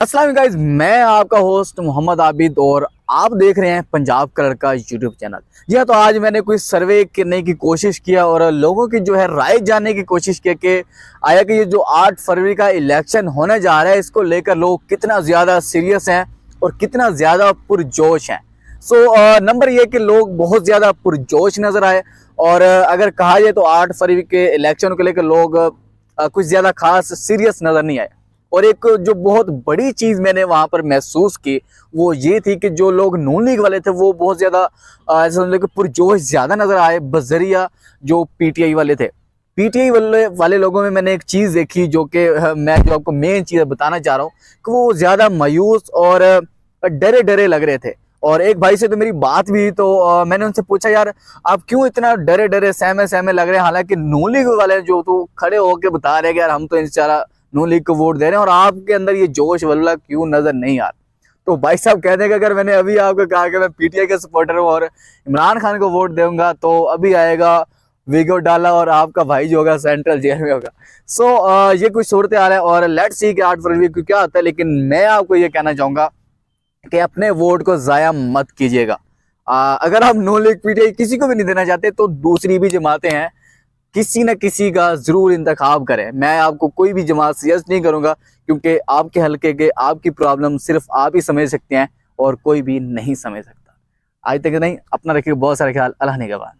अस्सलाम गाइस, मैं आपका होस्ट मोहम्मद आबिद और आप देख रहे हैं पंजाब कलर का यूट्यूब चैनल। जी हाँ, तो आज मैंने कोई सर्वे करने की कोशिश किया और लोगों की जो है राय जानने की कोशिश की कि आया कि ये जो 8 फरवरी का इलेक्शन होने जा रहा है, इसको लेकर लोग कितना ज़्यादा सीरियस हैं और कितना ज़्यादा पुरजोश हैं। नंबर ये कि लोग बहुत ज़्यादा पुरजोश नज़र आए और अगर कहा जाए तो 8 फरवरी के इलेक्शन को लेकर लोग कुछ ज़्यादा खास सीरियस नज़र नहीं आए। और एक जो बहुत बड़ी चीज़ मैंने वहाँ पर महसूस की वो ये थी कि जो लोग नून लीग वाले थे वो बहुत ज़्यादा ऐसा समझ लो कि पुरजोश ज़्यादा नज़र आए बजरिया जो पीटीआई वाले थे। पीटीआई वाले लोगों में मैंने एक चीज़ देखी जो कि मैं जो आपको मेन चीज़ बताना चाह रहा हूँ कि वो ज़्यादा मायूस और डरे डरे लग रहे थे। और एक भाई से तो मेरी बात भी तो मैंने उनसे पूछा, यार आप क्यों इतना डरे डरे सहमे सहमे लग रहे हैं, हालांकि नून लीग वाले जो तो खड़े होकर बता रहे हैं कि यार हम तो इंशाल्लाह नून लीग को वोट दे रहे हैं और आपके अंदर ये जोश वल्ला क्यों नजर नहीं आ रहा। तो भाई साहब कहते हैं कि अगर मैंने अभी आपको कहा कि मैं पीटीआई का सपोर्टर हूँ और इमरान खान को वोट दूंगा तो अभी आएगा वीगो डाला और आपका भाई जो होगा सेंट्रल जेल में होगा। ये कुछ सूरत हाल है और लेट्स सी कि 8 फरवरी को क्या होता है। लेकिन मैं आपको ये कहना चाहूंगा कि अपने वोट को ज़ाया मत कीजिएगा। अगर आप नून लीग पीटीआई किसी को भी नहीं देना चाहते तो दूसरी भी जमातें हैं, किसी न किसी का जरूर इंतखाब करें। मैं आपको कोई भी जमात सजेस्ट नहीं करूंगा क्योंकि आपके हल्के के आपकी प्रॉब्लम सिर्फ आप ही समझ सकते हैं और कोई भी नहीं समझ सकता। आज तक नहीं, अपना रखिए बहुत सारा ख्याल। अल्लाह निगहबान।